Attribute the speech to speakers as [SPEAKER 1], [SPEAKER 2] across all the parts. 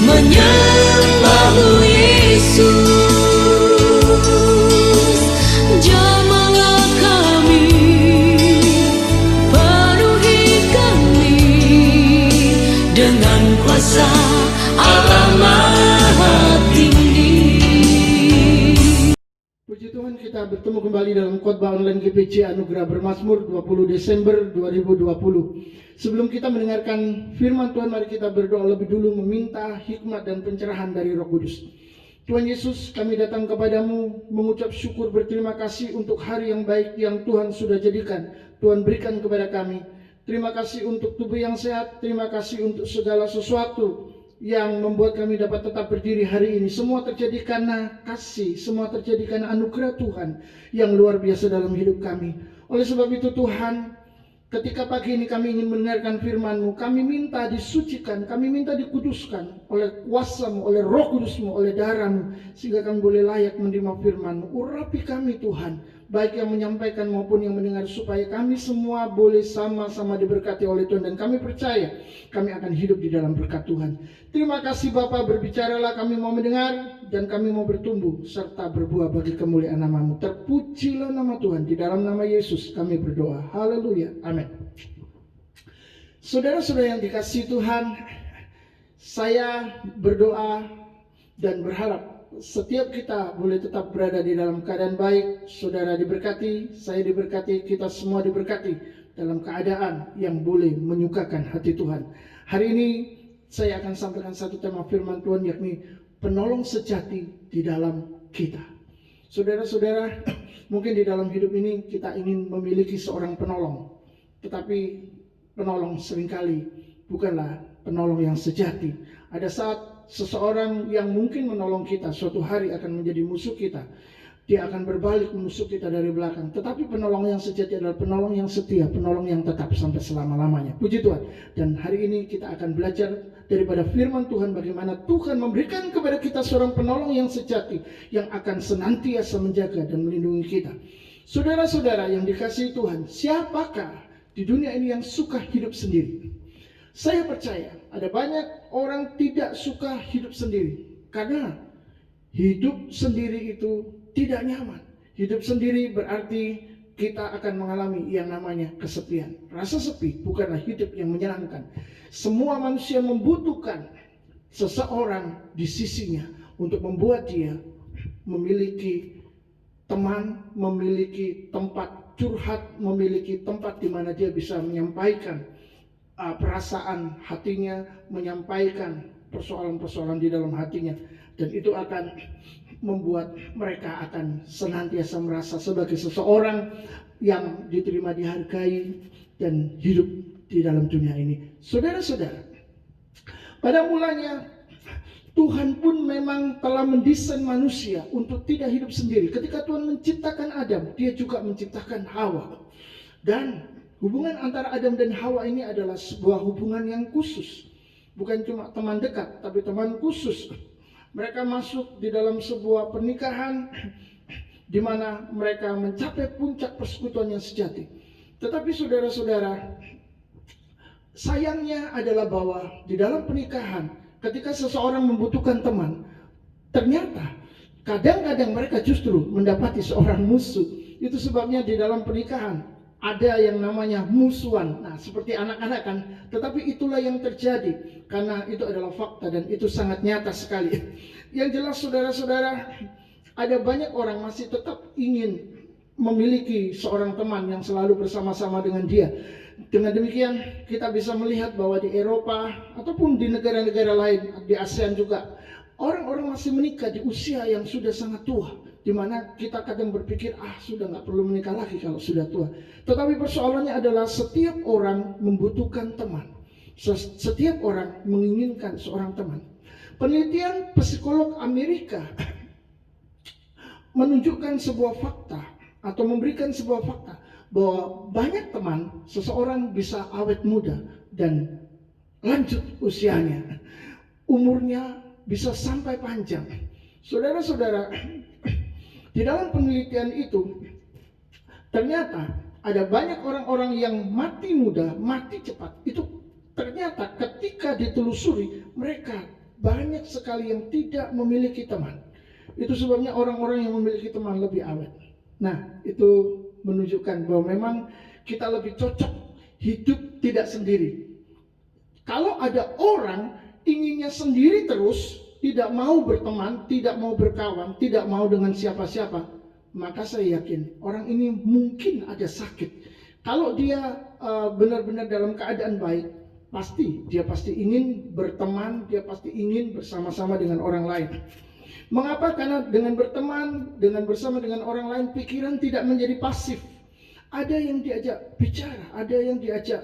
[SPEAKER 1] menyembahmu Yesus. Jamahlah kami, penuhi kami dengan kuasa Allah Maha Tinggi.
[SPEAKER 2] Puji Tuhan, kita bertemu kembali dalam khotbah online GPC Anugerah Bermazmur 20 Desember 2020. Sebelum kita mendengarkan firman Tuhan, mari kita berdoa lebih dulu meminta hikmat dan pencerahan dari Roh Kudus. Tuhan Yesus, kami datang kepadamu mengucap syukur berterima kasih untuk hari yang baik yang Tuhan sudah jadikan, Tuhan berikan kepada kami. Terima kasih untuk tubuh yang sehat, terima kasih untuk segala sesuatu yang membuat kami dapat tetap berdiri hari ini. Semua terjadi karena kasih, semua terjadi karena anugerah Tuhan yang luar biasa dalam hidup kami. Oleh sebab itu Tuhan, ketika pagi ini kami ingin mendengarkan firman-Mu, kami minta disucikan, kami minta dikuduskan oleh kuasa-Mu, oleh Roh Kudus-Mu, oleh darah-Mu, sehingga kami boleh layak menerima firman-Mu. Urapi kami Tuhan, baik yang menyampaikan maupun yang mendengar, supaya kami semua boleh sama-sama diberkati oleh Tuhan. Dan kami percaya kami akan hidup di dalam berkat Tuhan. Terima kasih Bapa, berbicaralah, kami mau mendengar dan kami mau bertumbuh serta berbuah bagi kemuliaan nama-Mu. Terpujilah nama Tuhan, di dalam nama Yesus kami berdoa. Haleluya, amin. Saudara-saudara yang dikasihi Tuhan, saya berdoa dan berharap setiap kita boleh tetap berada di dalam keadaan baik. Saudara diberkati, saya diberkati, kita semua diberkati dalam keadaan yang boleh menyukakan hati Tuhan. Hari ini saya akan sampaikan satu tema firman Tuhan, yakni penolong sejati di dalam kita. Saudara-saudara, mungkin di dalam hidup ini kita ingin memiliki seorang penolong, tetapi penolong seringkali bukanlah penolong yang sejati. Ada saat seseorang yang mungkin menolong kita suatu hari akan menjadi musuh kita. Dia akan berbalik menusuk kita dari belakang. Tetapi penolong yang sejati adalah penolong yang setia, penolong yang tetap sampai selama-lamanya. Puji Tuhan. Dan hari ini kita akan belajar daripada firman Tuhan, bagaimana Tuhan memberikan kepada kita seorang penolong yang sejati, yang akan senantiasa menjaga dan melindungi kita. Saudara-saudara yang dikasihi Tuhan, siapakah di dunia ini yang suka hidup sendiri? Saya percaya ada banyak orang tidak suka hidup sendiri, karena hidup sendiri itu tidak nyaman. Hidup sendiri berarti kita akan mengalami yang namanya kesepian. Rasa sepi bukanlah hidup yang menyenangkan. Semua manusia membutuhkan seseorang di sisinya untuk membuat dia memiliki teman, memiliki tempat curhat, memiliki tempat di mana dia bisa menyampaikan perasaan hatinya, menyampaikan persoalan-persoalan di dalam hatinya. Dan itu akan membuat mereka akan senantiasa merasa sebagai seseorang yang diterima, dihargai, dan hidup di dalam dunia ini. Saudara-saudara, pada mulanya Tuhan pun memang telah mendesain manusia untuk tidak hidup sendiri. Ketika Tuhan menciptakan Adam, Dia juga menciptakan Hawa. Dan hubungan antara Adam dan Hawa ini adalah sebuah hubungan yang khusus. Bukan cuma teman dekat, tapi teman khusus. Mereka masuk di dalam sebuah pernikahan di mana mereka mencapai puncak persekutuan yang sejati. Tetapi saudara-saudara, sayangnya adalah bahwa di dalam pernikahan, ketika seseorang membutuhkan teman, ternyata kadang-kadang mereka justru mendapati seorang musuh. Itu sebabnya di dalam pernikahan ada yang namanya musuhan. Nah, seperti anak-anak kan, tetapi itulah yang terjadi karena itu adalah fakta dan itu sangat nyata sekali. Yang jelas saudara-saudara, ada banyak orang masih tetap ingin memiliki seorang teman yang selalu bersama-sama dengan dia. Dengan demikian kita bisa melihat bahwa di Eropa ataupun di negara-negara lain, di ASEAN juga, orang-orang masih menikah di usia yang sudah sangat tua, di mana kita kadang berpikir sudah nggak perlu menikah lagi kalau sudah tua. Tetapi persoalannya adalah setiap orang membutuhkan teman. Setiap orang menginginkan seorang teman. Penelitian psikolog Amerika menunjukkan sebuah fakta atau memberikan sebuah fakta bahwa banyak teman seseorang bisa awet muda dan lanjut usianya. Umurnya bisa sampai panjang. Saudara-saudara, di dalam penelitian itu ternyata ada banyak orang-orang yang mati muda, mati cepat. Itu ternyata ketika ditelusuri, mereka banyak sekali yang tidak memiliki teman. Itu sebabnya orang-orang yang memiliki teman lebih awet. Nah, itu menunjukkan bahwa memang kita lebih cocok hidup tidak sendiri. Kalau ada orang inginnya sendiri terus, tidak mau berteman, tidak mau berkawan, tidak mau dengan siapa-siapa, maka saya yakin orang ini mungkin ada sakit. Kalau dia benar-benar dalam keadaan baik, dia pasti ingin berteman, dia pasti ingin bersama-sama dengan orang lain. Mengapa? Karena dengan berteman, dengan bersama dengan orang lain, pikiran tidak menjadi pasif. Ada yang diajak bicara, ada yang diajak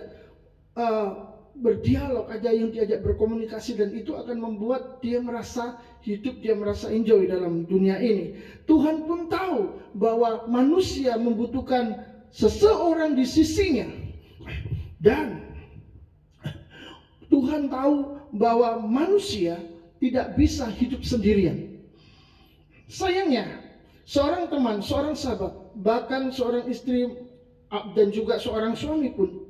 [SPEAKER 2] berdialog, ada yang diajak berkomunikasi, dan itu akan membuat dia merasa hidup, dia merasa enjoy dalam dunia ini. Tuhan pun tahu bahwa manusia membutuhkan seseorang di sisinya, dan Tuhan tahu bahwa manusia tidak bisa hidup sendirian. Sayangnya, seorang teman, seorang sahabat, bahkan seorang istri dan juga seorang suami pun,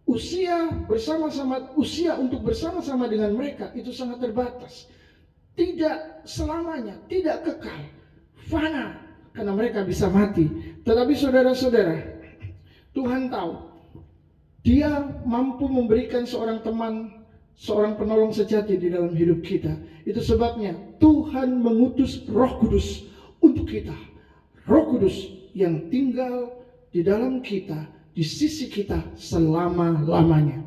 [SPEAKER 2] usia untuk bersama-sama dengan mereka itu sangat terbatas. Tidak selamanya, tidak kekal, fana, karena mereka bisa mati. Tetapi saudara-saudara, Tuhan tahu Dia mampu memberikan seorang teman, seorang penolong sejati di dalam hidup kita. Itu sebabnya Tuhan mengutus Roh Kudus untuk kita. Roh Kudus yang tinggal di dalam kita, di sisi kita selama-lamanya.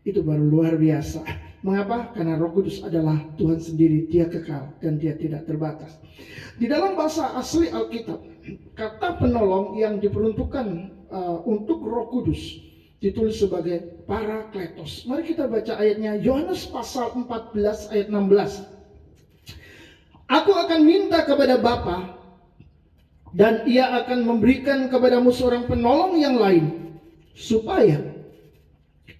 [SPEAKER 2] Itu baru luar biasa. Mengapa? Karena Roh Kudus adalah Tuhan sendiri. Dia kekal dan dia tidak terbatas. Di dalam bahasa asli Alkitab, kata penolong yang diperuntukkan untuk Roh Kudus ditulis sebagai Parakletos. Mari kita baca ayatnya, Yohanes pasal 14 ayat 16. Aku akan minta kepada Bapa, dan Ia akan memberikan kepadamu seorang penolong yang lain, supaya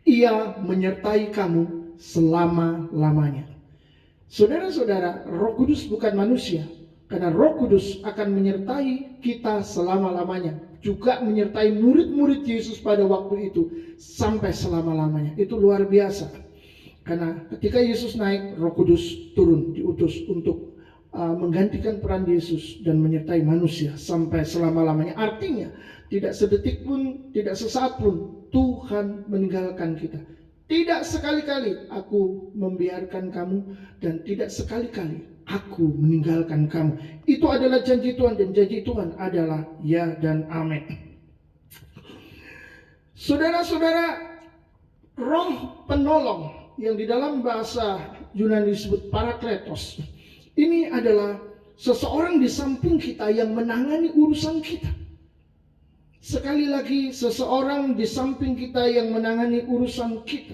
[SPEAKER 2] Ia menyertai kamu selama-lamanya. Saudara-saudara, Roh Kudus bukan manusia, karena Roh Kudus akan menyertai kita selama-lamanya, juga menyertai murid-murid Yesus pada waktu itu sampai selama-lamanya. Itu luar biasa. Karena ketika Yesus naik, Roh Kudus turun, diutus untuk menggantikan peran Yesus dan menyertai manusia sampai selama-lamanya. Artinya tidak sedetik pun, tidak sesaat pun Tuhan meninggalkan kita. Tidak sekali-kali aku membiarkan kamu, dan tidak sekali-kali aku meninggalkan kamu. Itu adalah janji Tuhan, dan janji Tuhan adalah ya dan amin. Saudara-saudara, Roh penolong yang di dalam bahasa Yunani disebut Parakletos, ini adalah seseorang di samping kita yang menangani urusan kita. Sekali lagi, seseorang di samping kita yang menangani urusan kita.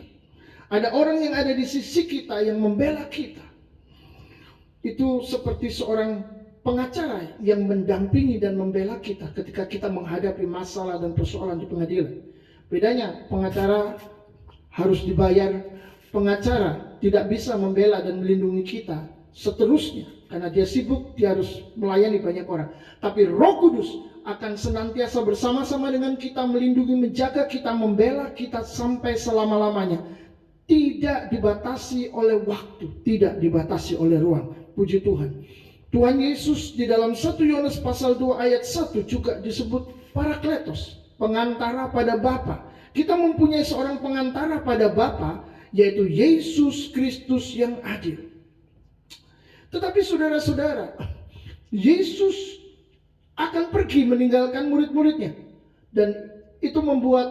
[SPEAKER 2] Ada orang yang ada di sisi kita yang membela kita. Itu seperti seorang pengacara yang mendampingi dan membela kita ketika kita menghadapi masalah dan persoalan di pengadilan. Bedanya, pengacara harus dibayar. Pengacara tidak bisa membela dan melindungi kita seterusnya, karena dia sibuk, dia harus melayani banyak orang. Tapi Roh Kudus akan senantiasa bersama-sama dengan kita, melindungi, menjaga kita, membela kita sampai selama-lamanya. Tidak dibatasi oleh waktu, tidak dibatasi oleh ruang. Puji Tuhan. Tuhan Yesus di dalam 1 Yohanes pasal 2 ayat 1 juga disebut Parakletos, pengantara pada Bapa. Kita mempunyai seorang pengantara pada Bapa, yaitu Yesus Kristus yang adil. Tetapi saudara-saudara, Yesus akan pergi meninggalkan murid-muridnya, dan itu membuat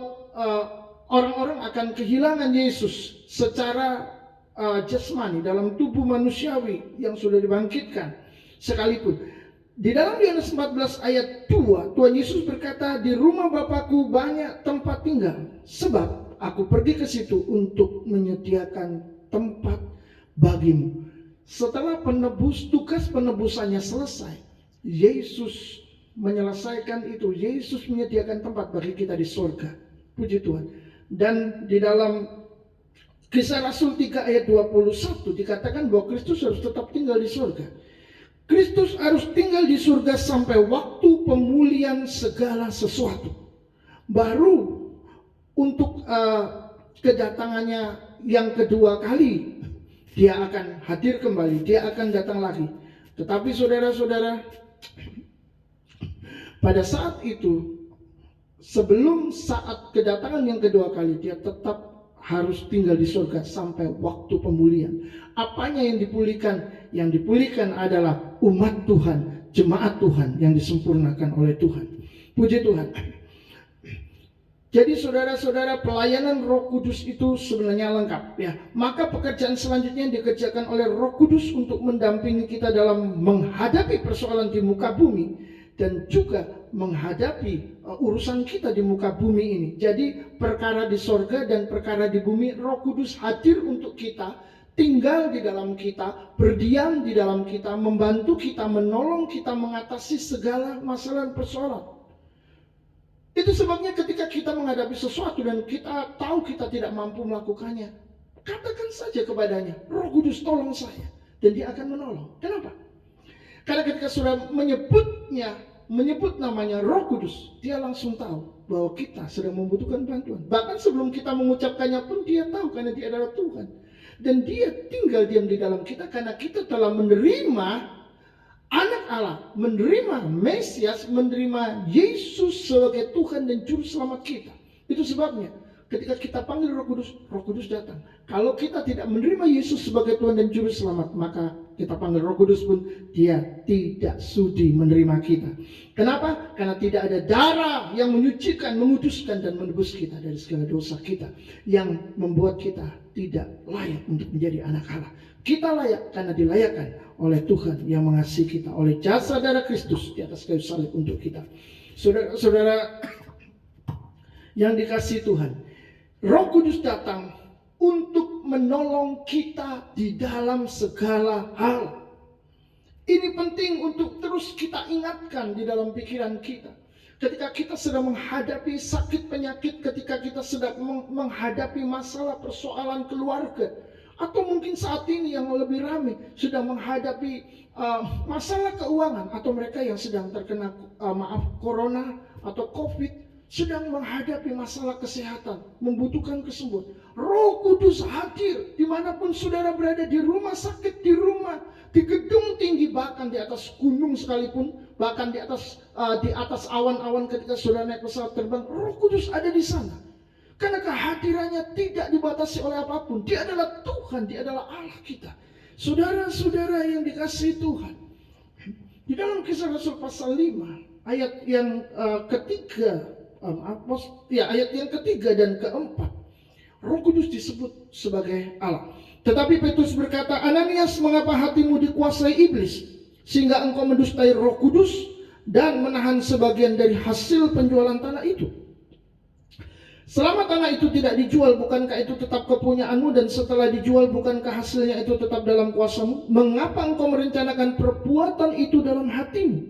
[SPEAKER 2] orang-orang akan kehilangan Yesus secara jasmani dalam tubuh manusiawi yang sudah dibangkitkan sekalipun. Di dalam Yohanes 14 ayat 2, Tuhan Yesus berkata, di rumah Bapakku banyak tempat tinggal, sebab aku pergi ke situ untuk menyediakan tempat bagimu. Setelah tugas penebusannya selesai, Yesus menyelesaikan itu. Yesus menyediakan tempat bagi kita di surga. Puji Tuhan. Dan di dalam Kisah Rasul 3 ayat 21 dikatakan bahwa Kristus harus tetap tinggal di surga. Kristus harus tinggal di surga sampai waktu pemulihan segala sesuatu. Baru untuk kedatangannya yang kedua kali, Dia akan hadir kembali, dia akan datang lagi. Tetapi saudara-saudara, pada saat itu, sebelum saat kedatangan yang kedua kali, dia tetap harus tinggal di surga sampai waktu pemulihan. Apanya yang dipulihkan? Yang dipulihkan adalah umat Tuhan, jemaat Tuhan yang disempurnakan oleh Tuhan. Puji Tuhan. Jadi saudara-saudara, pelayanan Roh Kudus itu sebenarnya lengkap ya. Maka pekerjaan selanjutnya yang dikerjakan oleh Roh Kudus untuk mendampingi kita dalam menghadapi persoalan di muka bumi dan juga menghadapi urusan kita di muka bumi ini. Jadi perkara di sorga dan perkara di bumi, Roh Kudus hadir untuk kita, tinggal di dalam kita, berdiam di dalam kita, membantu kita, menolong kita mengatasi segala masalah dan persoalan. Itu sebabnya ketika kita menghadapi sesuatu dan kita tahu kita tidak mampu melakukannya, katakan saja kepadanya, Roh Kudus tolong saya, dan dia akan menolong. Kenapa? Karena ketika sudah menyebut namanya Roh Kudus, dia langsung tahu bahwa kita sedang membutuhkan bantuan. Bahkan sebelum kita mengucapkannya pun dia tahu, karena dia adalah Tuhan. Dan dia tinggal diam di dalam kita karena kita telah menerima Anak Allah, menerima Mesias, menerima Yesus sebagai Tuhan dan Juru Selamat kita. Itu sebabnya ketika kita panggil Roh Kudus datang. Kalau kita tidak menerima Yesus sebagai Tuhan dan Juru Selamat, maka kita panggil Roh Kudus pun dia tidak sudi menerima kita. Kenapa? Karena tidak ada darah yang menyucikan, menguduskan dan menebus kita dari segala dosa kita, yang membuat kita tidak layak untuk menjadi anak Allah. Kita layak karena dilayakkan oleh Tuhan yang mengasihi kita, oleh jasa darah Kristus di atas kayu salib untuk kita. Saudara-saudara yang dikasihi Tuhan, Roh Kudus datang untuk menolong kita di dalam segala hal. Ini penting untuk terus kita ingatkan di dalam pikiran kita. Ketika kita sedang menghadapi sakit penyakit, ketika kita sedang menghadapi masalah persoalan keluarga, atau mungkin saat ini yang lebih ramai sedang menghadapi masalah keuangan, atau mereka yang sedang terkena corona atau COVID, sedang menghadapi masalah kesehatan, membutuhkan kesembuhan. Roh Kudus hadir dimanapun saudara berada, di rumah sakit, di rumah, di gedung tinggi, bahkan di atas gunung sekalipun, bahkan di atas awan-awan ketika saudara naik pesawat terbang, Roh Kudus ada di sana. Karena kehadirannya tidak dibatasi oleh apapun. Dia adalah Tuhan, dia adalah Allah kita. Saudara-saudara yang dikasihi Tuhan, di dalam Kisah Rasul pasal 5 ayat yang ketiga, ayat yang ketiga dan keempat, Roh Kudus disebut sebagai Allah. Tetapi Petrus berkata, Ananias, mengapa hatimu dikuasai iblis sehingga engkau mendustai Roh Kudus dan menahan sebagian dari hasil penjualan tanah itu? Selama tanah itu tidak dijual, bukankah itu tetap kepunyaanmu? Dan setelah dijual, bukankah hasilnya itu tetap dalam kuasamu? Mengapa engkau merencanakan perbuatan itu dalam hatimu?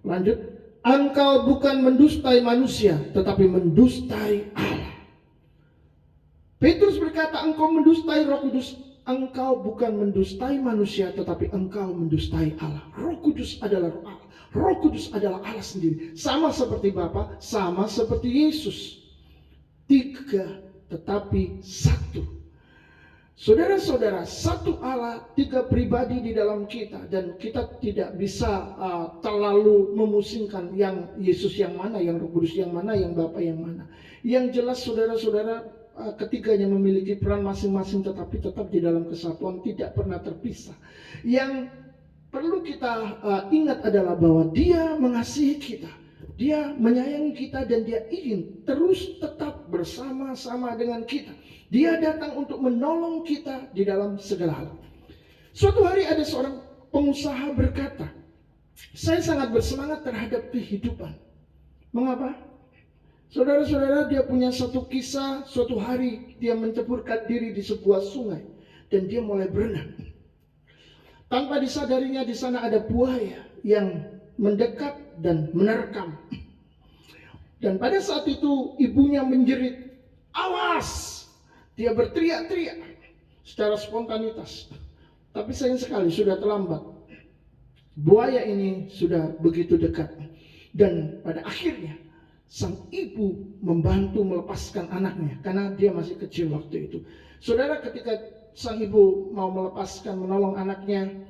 [SPEAKER 2] Lanjut, engkau bukan mendustai manusia, tetapi mendustai Allah. Petrus berkata, engkau mendustai Roh Kudus. Engkau bukan mendustai manusia, tetapi engkau mendustai Allah. Roh Kudus adalah Allah. Roh Kudus adalah Allah sendiri. Sama seperti Bapa, sama seperti Yesus. Tiga tetapi satu. Saudara-saudara, satu Allah, tiga pribadi di dalam kita. Dan kita tidak bisa terlalu memusingkan yang Yesus yang mana, yang Roh Kudus yang mana, yang Bapa yang mana. Yang jelas saudara-saudara, ketiganya memiliki peran masing-masing, tetapi tetap di dalam kesatuan, tidak pernah terpisah. Yang perlu kita ingat adalah bahwa Dia mengasihi kita, Dia menyayangi kita, dan Dia ingin terus tetap bersama-sama dengan kita. Dia datang untuk menolong kita di dalam segala hal. Suatu hari ada seorang pengusaha berkata, saya sangat bersemangat terhadap kehidupan. Mengapa? Saudara-saudara, dia punya satu kisah. Suatu hari dia menceburkan diri di sebuah sungai dan dia mulai berenang. Tanpa disadarinya di sana ada buaya yang mendekat dan menerkam. Dan pada saat itu ibunya menjerit, awas! Dia berteriak-teriak secara spontanitas. Tapi sayang sekali sudah terlambat. Buaya ini sudah begitu dekat. Dan pada akhirnya sang ibu membantu melepaskan anaknya karena dia masih kecil waktu itu. Saudara, ketika sang ibu mau menolong anaknya,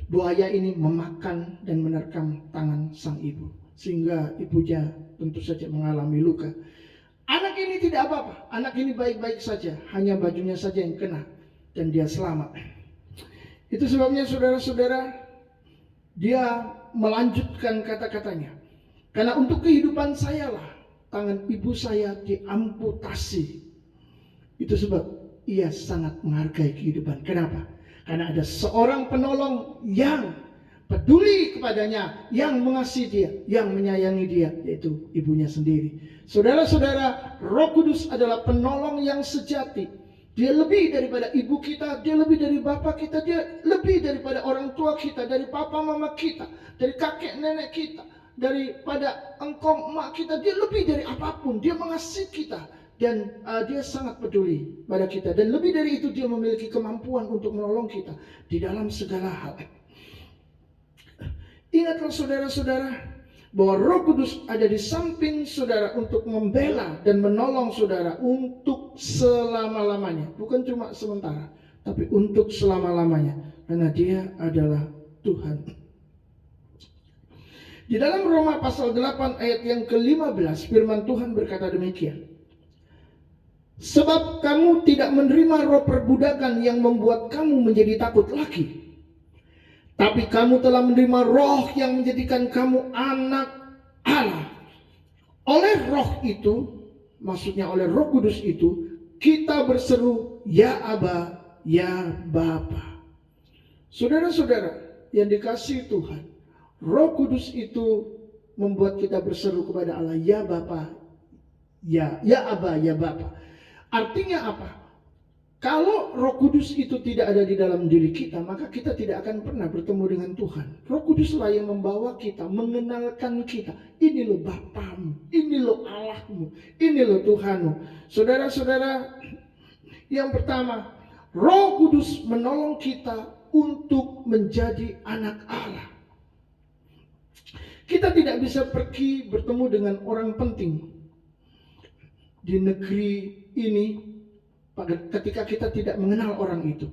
[SPEAKER 2] buaya ini memakan dan menerkam tangan sang ibu, sehingga ibunya tentu saja mengalami luka. Anak ini tidak apa-apa, anak ini baik-baik saja, hanya bajunya saja yang kena dan dia selamat. Itu sebabnya saudara-saudara, dia melanjutkan kata-katanya, karena untuk kehidupan saya lah tangan ibu saya diamputasi. Itu sebab ia sangat menghargai kehidupan. Kenapa? Karena ada seorang penolong yang peduli kepadanya, yang mengasihi dia, yang menyayangi dia, yaitu ibunya sendiri. Saudara-saudara, Roh Kudus adalah penolong yang sejati. Dia lebih daripada ibu kita, dia lebih dari bapak kita, dia lebih daripada orang tua kita, dari papa mama kita, dari kakek nenek kita, daripada engkau emak kita. Dia lebih dari apapun, dia mengasihi kita. Dan dia sangat peduli pada kita. Dan lebih dari itu, dia memiliki kemampuan untuk menolong kita di dalam segala hal. Ingatlah saudara-saudara, bahwa Roh Kudus ada di samping saudara untuk membela dan menolong saudara untuk selama-lamanya. Bukan cuma sementara, tapi untuk selama-lamanya. Karena dia adalah Tuhan. Di dalam Roma pasal 8 ayat yang ke-15, firman Tuhan berkata demikian. Sebab kamu tidak menerima roh perbudakan yang membuat kamu menjadi takut lagi, tapi kamu telah menerima roh yang menjadikan kamu anak Allah. Oleh roh itu, maksudnya oleh Roh Kudus itu, kita berseru, ya Aba, ya Bapa. Saudara-saudara yang dikasihi Tuhan, Roh Kudus itu membuat kita berseru kepada Allah, ya Bapa, ya Aba, ya Bapa. Artinya apa? Kalau Roh Kudus itu tidak ada di dalam diri kita, maka kita tidak akan pernah bertemu dengan Tuhan. Roh Kuduslah yang membawa kita, mengenalkan kita. Ini loh Bapamu, ini loh Allahmu, ini loh Tuhanmu. Saudara-saudara, yang pertama, Roh Kudus menolong kita untuk menjadi anak Allah. Kita tidak bisa pergi bertemu dengan orang penting di negeri ini ketika kita tidak mengenal orang itu.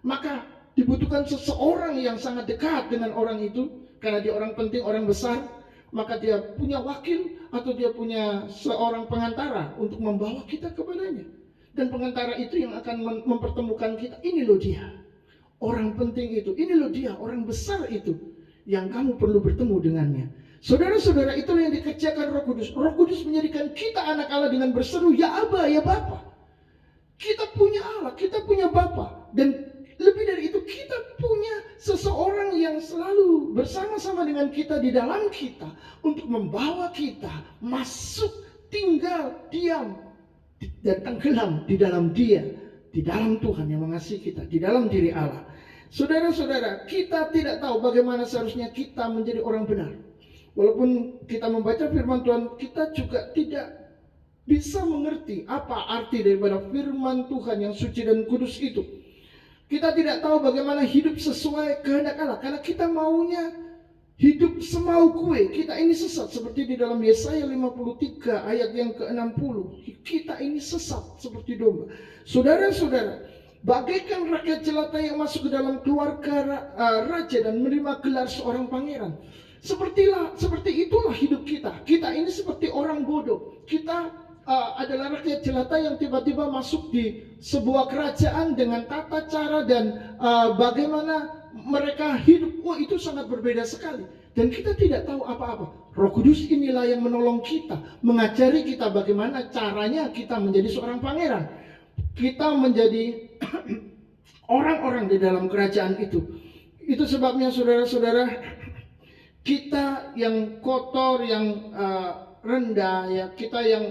[SPEAKER 2] Maka dibutuhkan seseorang yang sangat dekat dengan orang itu, karena dia orang penting, orang besar. Maka dia punya wakil atau dia punya seorang pengantara untuk membawa kita kepadanya. Dan pengantara itu yang akan mempertemukan kita. Ini loh dia, orang penting itu. Ini loh dia, orang besar itu, yang kamu perlu bertemu dengannya. Saudara-saudara, itulah yang dikerjakan Roh Kudus. Roh Kudus menjadikan kita anak Allah dengan berseru, ya Aba, ya Bapa. Kita punya Allah, kita punya Bapa. Dan lebih dari itu, kita punya seseorang yang selalu bersama-sama dengan kita, di dalam kita, untuk membawa kita masuk, tinggal, diam, dan tenggelam di dalam Dia, di dalam Tuhan yang mengasihi kita, di dalam diri Allah. Saudara-saudara, kita tidak tahu bagaimana seharusnya kita menjadi orang benar. Walaupun kita membaca firman Tuhan, kita juga tidak bisa mengerti apa arti daripada firman Tuhan yang suci dan kudus itu. Kita tidak tahu bagaimana hidup sesuai kehendak Allah, karena kita maunya hidup semau kue. Kita ini sesat, seperti di dalam Yesaya 53 ayat yang ke-60. Kita ini sesat seperti domba. Saudara-saudara, bagaikan rakyat jelata yang masuk ke dalam keluarga raja dan menerima gelar seorang pangeran. Seperti itulah hidup kita. Kita ini seperti orang bodoh. Kita adalah rakyat jelata yang tiba-tiba masuk di sebuah kerajaan dengan tata cara dan bagaimana mereka hidup. Wah, itu sangat berbeda sekali. Dan kita tidak tahu apa-apa. Roh Kudus inilah yang menolong kita, mengajari kita bagaimana caranya kita menjadi seorang pangeran. Kita menjadi orang-orang di dalam kerajaan itu. Itu sebabnya saudara-saudara, kita yang kotor, yang rendah, ya, kita yang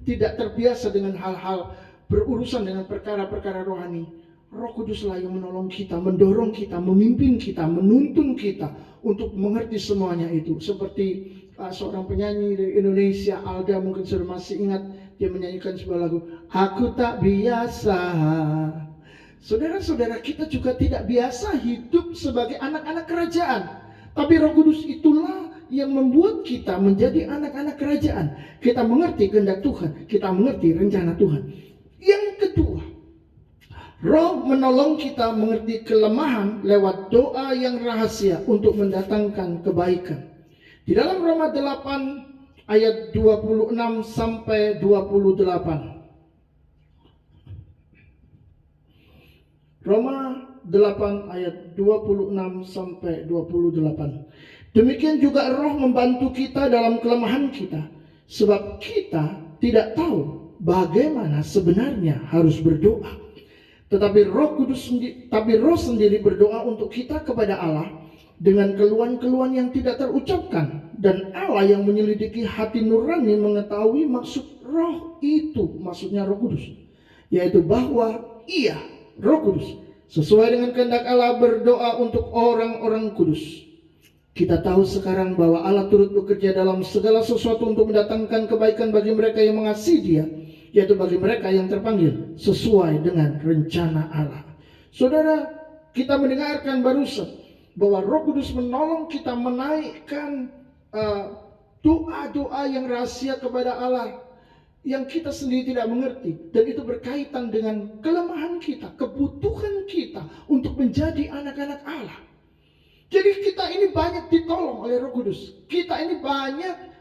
[SPEAKER 2] tidak terbiasa dengan hal-hal berurusan dengan perkara-perkara rohani, Roh Kuduslah yang menolong kita, mendorong kita, memimpin kita, menuntun kita untuk mengerti semuanya itu. Seperti seorang penyanyi dari Indonesia, Alda, mungkin sudah masih ingat, dia menyanyikan sebuah lagu, Aku Tak Biasa. Saudara-saudara, kita juga tidak biasa hidup sebagai anak-anak kerajaan. Tapi Roh Kudus itulah yang membuat kita menjadi anak-anak kerajaan. Kita mengerti kehendak Tuhan, kita mengerti rencana Tuhan. Yang kedua, Roh menolong kita mengerti kelemahan lewat doa yang rahasia untuk mendatangkan kebaikan. Di dalam Roma 8 ayat 26 sampai 28. Roma 8 ayat 26 sampai 28. Demikian juga Roh membantu kita dalam kelemahan kita, sebab kita tidak tahu bagaimana sebenarnya harus berdoa. Tetapi Roh sendiri berdoa untuk kita kepada Allah dengan keluhan-keluhan yang tidak terucapkan, dan Allah yang menyelidiki hati nurani mengetahui maksud Roh itu, maksudnya Roh Kudus, yaitu bahwa Ia, Roh Kudus, sesuai dengan kehendak Allah berdoa untuk orang-orang kudus. Kita tahu sekarang bahwa Allah turut bekerja dalam segala sesuatu untuk mendatangkan kebaikan bagi mereka yang mengasihi Dia, yaitu bagi mereka yang terpanggil sesuai dengan rencana Allah. Saudara, kita mendengarkan barusan bahwa Roh Kudus menolong kita menaikkan doa-doa yang rahasia kepada Allah yang kita sendiri tidak mengerti, dan itu berkaitan dengan kelemahan kita, kebutuhan kita untuk menjadi anak-anak Allah. Jadi kita ini banyak ditolong oleh Roh Kudus. Kita ini banyak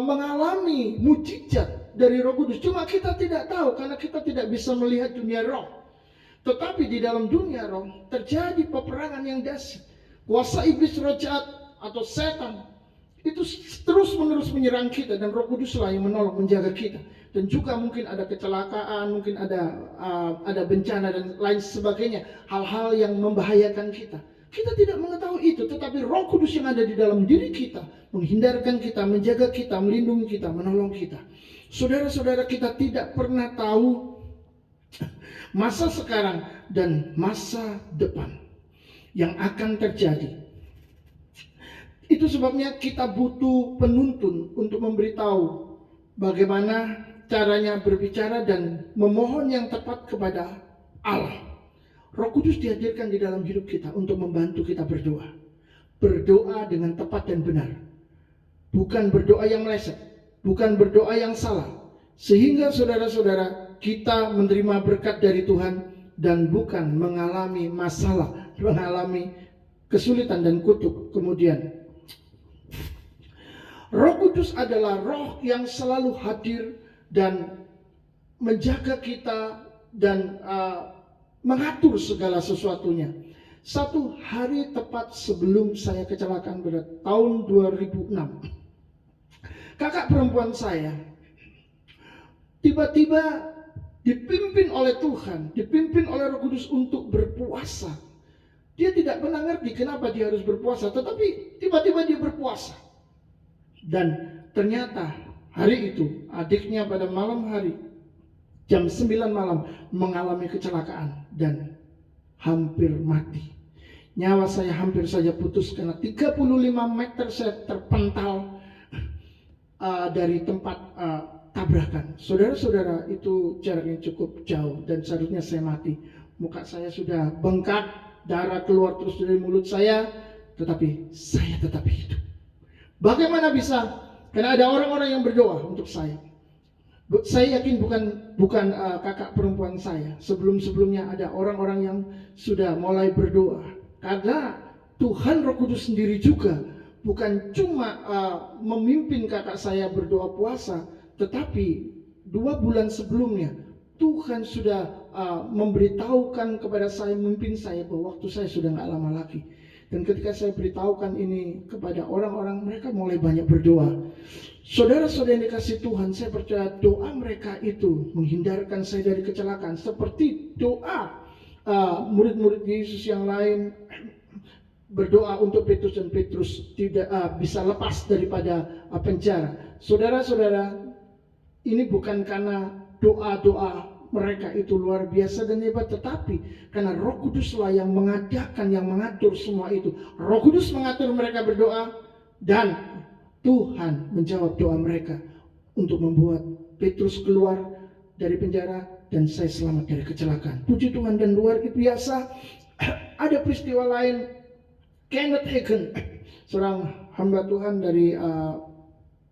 [SPEAKER 2] mengalami mujizat dari Roh Kudus. Cuma kita tidak tahu karena kita tidak bisa melihat dunia roh. Tetapi di dalam dunia roh terjadi peperangan yang dahsyat. Kuasa iblis, roh jahat atau setan itu terus menerus menyerang kita, dan Roh Kuduslah yang menolong menjaga kita. Dan juga mungkin ada kecelakaan, mungkin ada bencana dan lain sebagainya, hal-hal yang membahayakan kita. Kita tidak mengetahui itu, tetapi Roh Kudus yang ada di dalam diri kita menghindarkan kita, menjaga kita, melindungi kita, menolong kita. Saudara-saudara, kita tidak pernah tahu masa sekarang dan masa depan yang akan terjadi. Itu sebabnya kita butuh penuntun untuk memberitahu bagaimana caranya berbicara dan memohon yang tepat kepada Allah. Roh Kudus dihadirkan di dalam hidup kita untuk membantu kita berdoa. Berdoa dengan tepat dan benar. Bukan berdoa yang meleset, bukan berdoa yang salah. Sehingga saudara-saudara, kita menerima berkat dari Tuhan dan bukan mengalami masalah, mengalami kesulitan dan kutuk kemudian. Roh Kudus adalah roh yang selalu hadir dan menjaga kita dan mengatur segala sesuatunya. Satu hari tepat sebelum saya kecelakaan pada tahun 2006, kakak perempuan saya tiba-tiba dipimpin oleh Tuhan, dipimpin oleh Roh Kudus untuk berpuasa. Dia tidak pernah ngerti kenapa dia harus berpuasa, tetapi tiba-tiba dia berpuasa. Dan ternyata hari itu adiknya pada malam hari jam 9 malam mengalami kecelakaan dan hampir mati. Nyawa saya hampir saja putus karena 35 meter saya terpental dari tempat tabrakan. Saudara-saudara, itu jaraknya cukup jauh dan seharusnya saya mati. Muka saya sudah bengkak, darah keluar terus dari mulut saya, tetapi saya tetap hidup. Bagaimana bisa? Karena ada orang-orang yang berdoa untuk saya. Saya yakin bukan kakak perempuan saya. Sebelum-sebelumnya ada orang-orang yang sudah mulai berdoa. Karena Tuhan Roh Kudus sendiri juga bukan cuma memimpin kakak saya berdoa puasa, tetapi 2 bulan sebelumnya Tuhan sudah memberitahukan kepada saya, memimpin saya bahwa waktu saya sudah gak lama lagi. Dan ketika saya beritahukan ini kepada orang-orang, mereka mulai banyak berdoa. Saudara-saudara yang dikasih Tuhan, saya percaya doa mereka itu menghindarkan saya dari kecelakaan. Seperti doa murid-murid Yesus yang lain berdoa untuk Petrus, dan Petrus tidak bisa lepas daripada penjara. Saudara-saudara, ini bukan karena doa-doa mereka itu luar biasa dan hebat, tetapi karena Roh Kuduslah yang mengadakan, yang mengatur semua itu. Roh Kudus mengatur mereka berdoa, dan Tuhan menjawab doa mereka untuk membuat Petrus keluar dari penjara dan saya selamat dari kecelakaan. Puji Tuhan. Dan luar biasa, ada peristiwa lain. Kenneth Hagin, seorang hamba Tuhan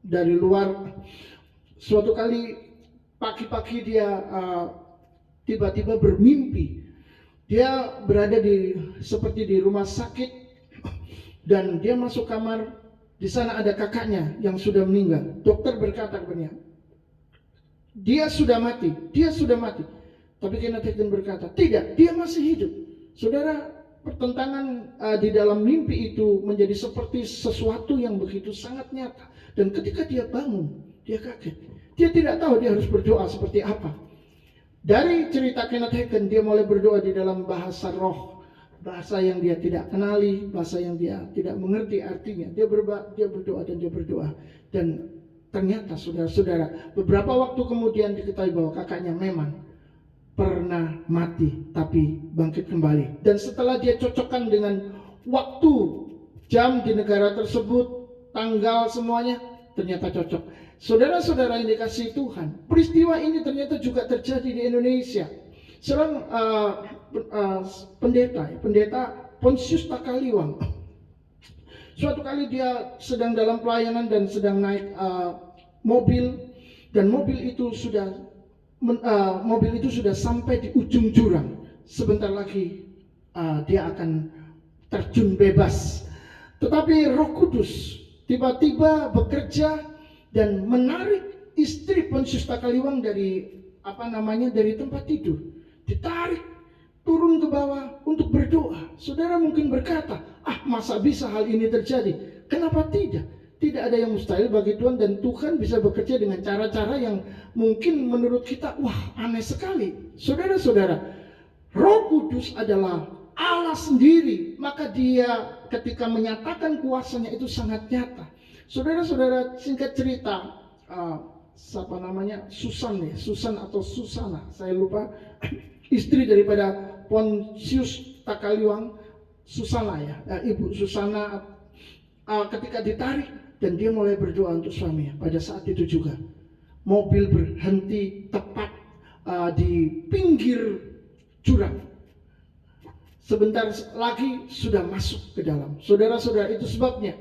[SPEAKER 2] dari luar, suatu kali pagi-pagi dia tiba-tiba bermimpi Dia berada seperti di rumah sakit, dan dia masuk kamar. Di sana ada kakaknya yang sudah meninggal. Dokter berkata kepadanya, dia sudah mati. Tapi Kenneth Hagin berkata, tidak, dia masih hidup. Saudara, pertentangan di dalam mimpi itu menjadi seperti sesuatu yang begitu sangat nyata. Dan ketika dia bangun, dia kaget. Dia tidak tahu dia harus berdoa seperti apa. Dari cerita Kenneth Hagin, dia mulai berdoa di dalam bahasa roh, bahasa yang dia tidak kenali, bahasa yang dia tidak mengerti artinya. Dia berdoa dan dia berdoa. Dan ternyata saudara-saudara, beberapa waktu kemudian diketahui bahwa kakaknya memang pernah mati tapi bangkit kembali. Dan setelah dia cocokkan dengan waktu, jam di negara tersebut, tanggal semuanya, ternyata cocok. Saudara-saudara yang dikasihi Tuhan, peristiwa ini ternyata juga terjadi di Indonesia. Seorang pendeta Pontius Takaliwang, suatu kali dia sedang dalam pelayanan dan sedang naik mobil, dan mobil itu sudah sampai di ujung jurang. Sebentar lagi dia akan terjun bebas. Tetapi Roh Kudus tiba-tiba bekerja dan menarik istri Pontius Takaliwang dari tempat tidur. Ditarik turun ke bawah untuk berdoa. Saudara mungkin berkata, masa bisa hal ini terjadi? Kenapa tidak? Tidak ada yang mustahil bagi Tuhan, dan Tuhan bisa bekerja dengan cara-cara yang mungkin menurut kita, aneh sekali. Saudara-saudara, Roh Kudus adalah Allah sendiri, maka dia ketika menyatakan kuasanya itu sangat nyata. Saudara-saudara, singkat cerita, Susan atau Susana, saya lupa, istri daripada Pontius Takaliwang, Susana Ibu Susana, ketika ditarik dan dia mulai berdoa untuk suaminya. Pada saat itu juga mobil berhenti tepat di pinggir jurang. Sebentar lagi sudah masuk ke dalam. Saudara-saudara, itu sebabnya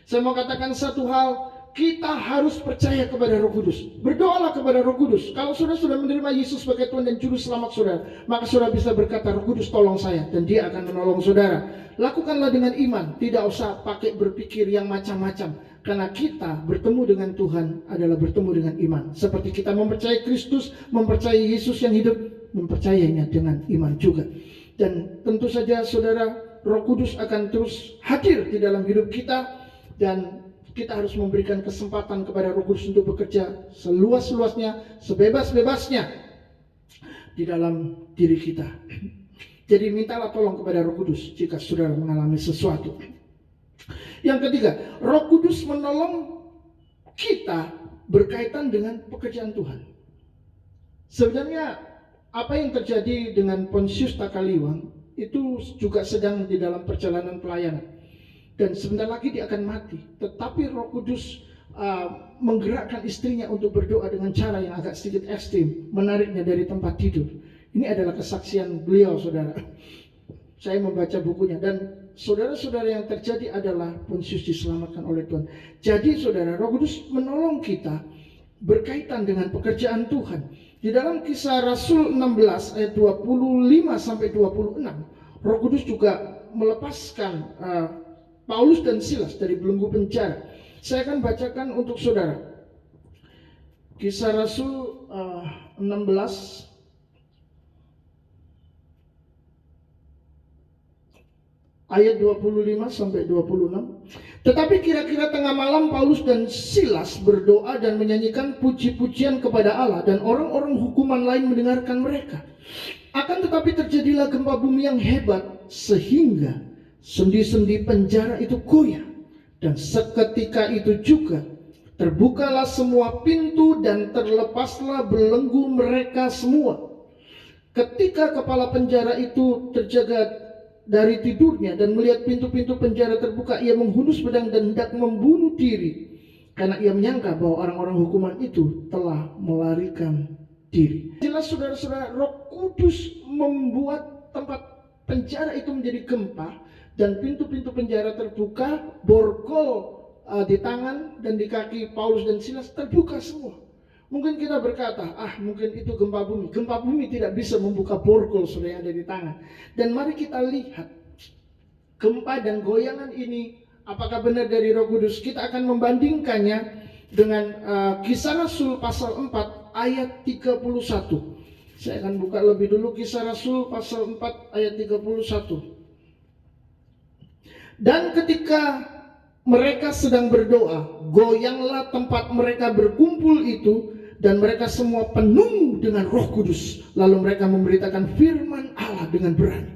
[SPEAKER 2] saya mau katakan satu hal, kita harus percaya kepada Roh Kudus. Berdoalah kepada Roh Kudus. Kalau saudara sudah menerima Yesus sebagai Tuhan dan Juru Selamat saudara, maka saudara bisa berkata, Roh Kudus tolong saya, dan dia akan menolong saudara. Lakukanlah dengan iman, tidak usah pakai berpikir yang macam-macam. Karena kita bertemu dengan Tuhan adalah bertemu dengan iman. Seperti kita mempercayai Kristus, mempercayai Yesus yang hidup, mempercayainya dengan iman juga. Dan tentu saja saudara, Roh Kudus akan terus hadir di dalam hidup kita, dan kita harus memberikan kesempatan kepada Roh Kudus untuk bekerja seluas-luasnya, sebebas-bebasnya di dalam diri kita. Jadi mintalah tolong kepada Roh Kudus jika saudara mengalami sesuatu. Yang ketiga, Roh Kudus menolong kita berkaitan dengan pekerjaan Tuhan. Sebenarnya apa yang terjadi dengan Pontius Takaliwang itu juga sedang di dalam perjalanan pelayanan. Dan sebentar lagi dia akan mati. Tetapi Roh Kudus menggerakkan istrinya untuk berdoa dengan cara yang agak sedikit ekstrim, menariknya dari tempat tidur. Ini adalah kesaksian beliau, saudara. Saya membaca bukunya, dan saudara-saudara, yang terjadi adalah Pontius diselamatkan oleh Tuhan. Jadi saudara, Roh Kudus menolong kita berkaitan dengan pekerjaan Tuhan. Di dalam Kisah Rasul 16 ayat 25 sampai 26, Roh Kudus juga melepaskan Paulus dan Silas dari belenggu penjara. Saya akan bacakan untuk saudara. Kisah Rasul 16 ayat 25 sampai 26. Tetapi kira-kira tengah malam Paulus dan Silas berdoa dan menyanyikan puji-pujian kepada Allah, dan orang-orang hukuman lain mendengarkan mereka. Akan tetapi terjadilah gempa bumi yang hebat, sehingga sendi-sendi penjara itu goyah, dan seketika itu juga terbukalah semua pintu dan terlepaslah belenggu mereka semua. Ketika kepala penjara itu terjaga dari tidurnya dan melihat pintu-pintu penjara terbuka, ia menghunus pedang dan hendak membunuh diri, karena ia menyangka bahwa orang-orang hukuman itu telah melarikan diri. Jelas saudara-saudara, Roh Kudus membuat tempat penjara itu menjadi gempa, dan pintu-pintu penjara terbuka, borgol di tangan dan di kaki Paulus dan Silas terbuka semua. Mungkin kita berkata, mungkin itu gempa bumi. Gempa bumi tidak bisa membuka borgol saudara yang ada di tangan. Dan mari kita lihat gempa dan goyangan ini apakah benar dari Roh Kudus. Kita akan membandingkannya dengan Kisah Rasul pasal 4 ayat 31. Saya akan buka lebih dulu Kisah Rasul pasal 4 ayat 31. Dan ketika mereka sedang berdoa, goyanglah tempat mereka berkumpul itu, dan mereka semua penuh dengan Roh Kudus. Lalu mereka memberitakan firman Allah dengan berani.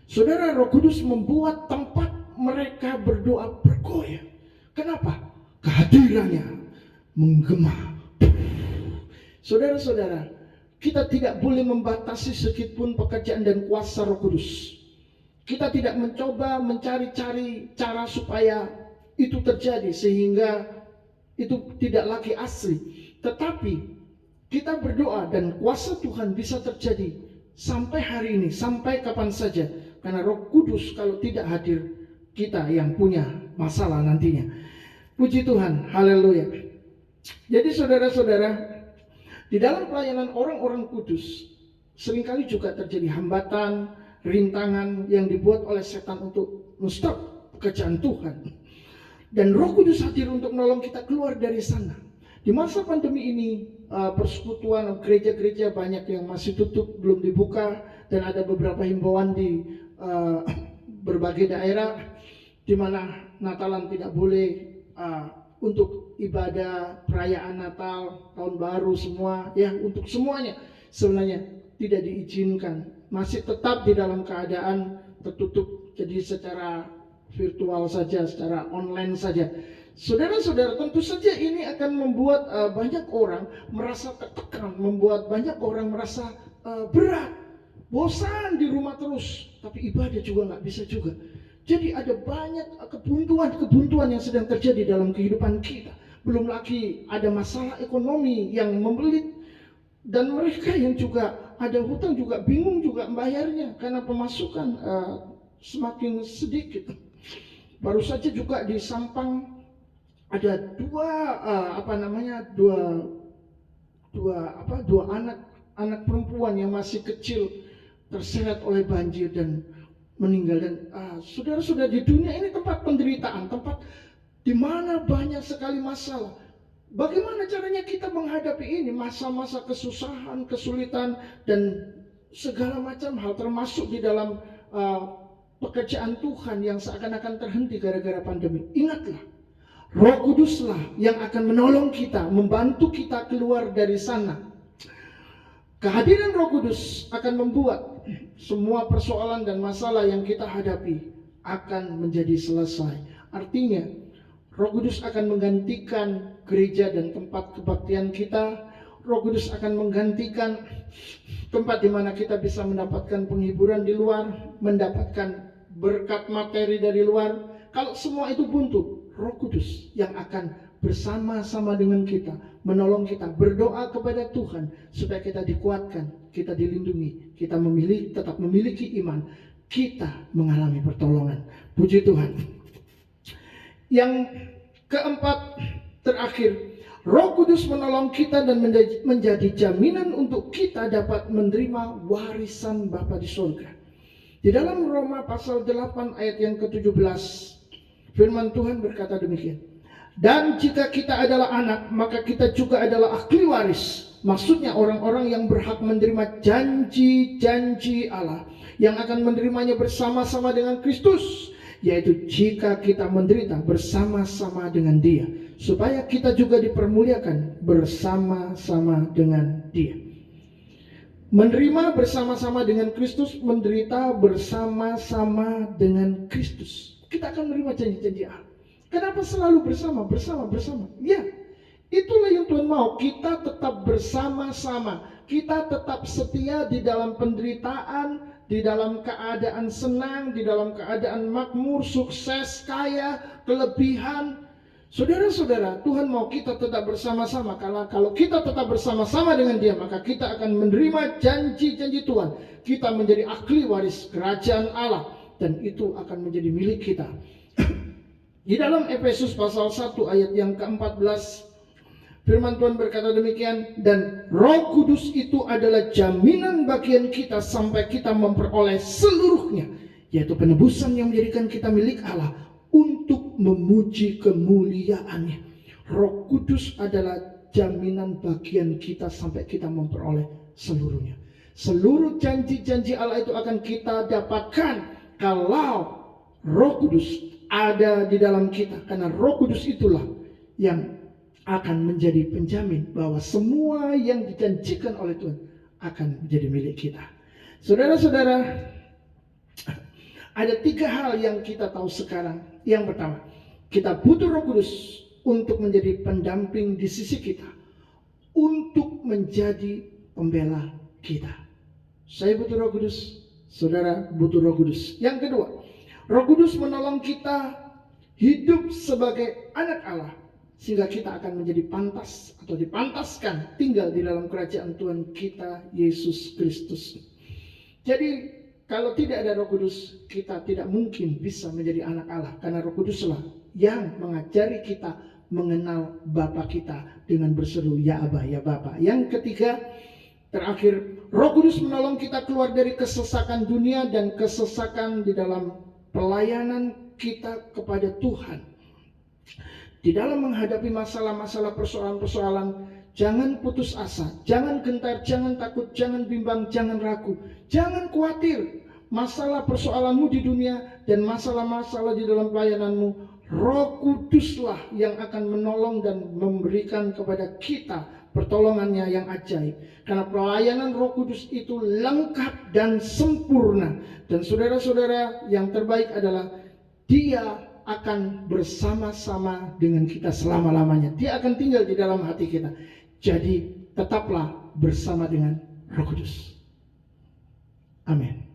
[SPEAKER 2] Saudara, Roh Kudus membuat tempat mereka berdoa bergoyang. Kenapa? Kehadirannya menggema. Saudara-saudara, kita tidak boleh membatasi sedikitpun pekerjaan dan kuasa Roh Kudus. Kita tidak mencoba mencari-cari cara supaya itu terjadi sehingga itu tidak lagi asli. Tetapi kita berdoa dan kuasa Tuhan bisa terjadi sampai hari ini, sampai kapan saja. Karena Roh Kudus kalau tidak hadir, kita yang punya masalah nantinya. Puji Tuhan, haleluya. Jadi saudara-saudara, di dalam pelayanan orang-orang kudus seringkali juga terjadi hambatan, rintangan yang dibuat oleh setan untuk menstop pekerjaan Tuhan. Dan Roh Kudus hadir untuk menolong kita keluar dari sana. Di masa pandemi ini, persekutuan gereja-gereja banyak yang masih tutup, belum dibuka, dan ada beberapa himbauan di berbagai daerah di mana Natalan tidak boleh untuk ibadah perayaan Natal, tahun baru semua, ya untuk semuanya sebenarnya tidak diizinkan. Masih tetap di dalam keadaan tertutup, jadi secara virtual saja, secara online saja. Saudara-saudara, tentu saja ini akan membuat banyak orang merasa tertekan, membuat banyak orang merasa berat, bosan di rumah terus, tapi ibadah juga nggak bisa juga. Jadi ada banyak kebuntuan yang sedang terjadi dalam kehidupan kita. Belum lagi ada masalah ekonomi yang membelit, dan mereka yang juga ada hutang juga bingung juga membayarnya karena pemasukan semakin sedikit. Baru saja juga di Sampang ada dua anak perempuan yang masih kecil terseret oleh banjir dan meninggal. Dan saudara-saudara, di dunia ini tempat penderitaan, tempat di mana banyak sekali masalah. Bagaimana caranya kita menghadapi ini, masa-masa kesusahan, kesulitan, dan segala macam hal, termasuk di dalam pekerjaan Tuhan yang seakan-akan terhenti gara-gara pandemi. Ingatlah, Roh Kuduslah yang akan menolong kita, membantu kita keluar dari sana. Kehadiran Roh Kudus akan membuat semua persoalan dan masalah yang kita hadapi akan menjadi selesai. Artinya, Roh Kudus akan menggantikan gereja dan tempat kebaktian kita. Roh Kudus akan menggantikan tempat di mana kita bisa mendapatkan penghiburan di luar, mendapatkan berkat materi dari luar. Kalau semua itu buntu, Roh Kudus yang akan bersama-sama dengan kita, menolong kita, berdoa kepada Tuhan supaya kita dikuatkan, kita dilindungi, kita tetap memiliki iman, kita mengalami pertolongan. Puji Tuhan. Yang keempat, terakhir, Roh Kudus menolong kita dan menjadi jaminan untuk kita dapat menerima warisan Bapa di surga. Di dalam Roma pasal 8 ayat yang ke-17, firman Tuhan berkata demikian. Dan jika kita adalah anak, maka kita juga adalah ahli waris. Maksudnya orang-orang yang berhak menerima janji-janji Allah, yang akan menerimanya bersama-sama dengan Kristus, yaitu jika kita menderita bersama-sama dengan Dia, supaya kita juga dipermuliakan bersama-sama dengan Dia. Menerima bersama-sama dengan Kristus, menderita bersama-sama dengan Kristus. Kita akan menerima janji-janji Allah. Kenapa selalu bersama? Ya, itulah yang Tuhan mau. Kita tetap bersama-sama. Kita tetap setia di dalam penderitaan, di dalam keadaan senang, di dalam keadaan makmur, sukses, kaya, kelebihan. Saudara-saudara, Tuhan mau kita tetap bersama-sama. Karena kalau kita tetap bersama-sama dengan Dia, maka kita akan menerima janji-janji Tuhan. Kita menjadi ahli waris kerajaan Allah, dan itu akan menjadi milik kita. Di dalam Efesus pasal 1 ayat yang ke-14, Firman Tuhan berkata demikian, dan Roh Kudus itu adalah jaminan bagian kita sampai kita memperoleh seluruhnya, yaitu penebusan yang menjadikan kita milik Allah untuk memuji kemuliaannya. Roh Kudus adalah jaminan bagian kita sampai kita memperoleh seluruhnya. Seluruh janji-janji Allah itu akan kita dapatkan kalau Roh Kudus ada di dalam kita, karena Roh Kudus itulah yang akan menjadi penjamin bahwa semua yang dijanjikan oleh Tuhan akan menjadi milik kita. Saudara-saudara, ada 3 hal yang kita tahu sekarang. Yang pertama, kita butuh Roh Kudus untuk menjadi pendamping di sisi kita, untuk menjadi pembela kita. Saya butuh Roh Kudus, saudara butuh Roh Kudus. Yang kedua, Roh Kudus menolong kita hidup sebagai anak Allah, sehingga kita akan menjadi pantas atau dipantaskan tinggal di dalam kerajaan Tuhan kita Yesus Kristus. Jadi kalau tidak ada Roh Kudus, kita tidak mungkin bisa menjadi anak Allah, karena Roh Kuduslah yang mengajari kita mengenal Bapa kita dengan berseru ya Aba, ya Bapa. Yang ketiga, terakhir, Roh Kudus menolong kita keluar dari kesesakan dunia dan kesesakan di dalam pelayanan kita kepada Tuhan. Di dalam menghadapi masalah-masalah, persoalan-persoalan, jangan putus asa, jangan gentar, jangan takut, jangan bimbang, jangan ragu, jangan khawatir. Masalah persoalanmu di dunia dan masalah-masalah di dalam pelayananmu, Roh Kuduslah yang akan menolong dan memberikan kepada kita pertolongannya yang ajaib. Karena pelayanan Roh Kudus itu lengkap dan sempurna. Dan saudara-saudara, yang terbaik adalah Dia akan bersama-sama dengan kita selama-lamanya. Dia akan tinggal di dalam hati kita. Jadi tetaplah bersama dengan Roh Kudus. Amin.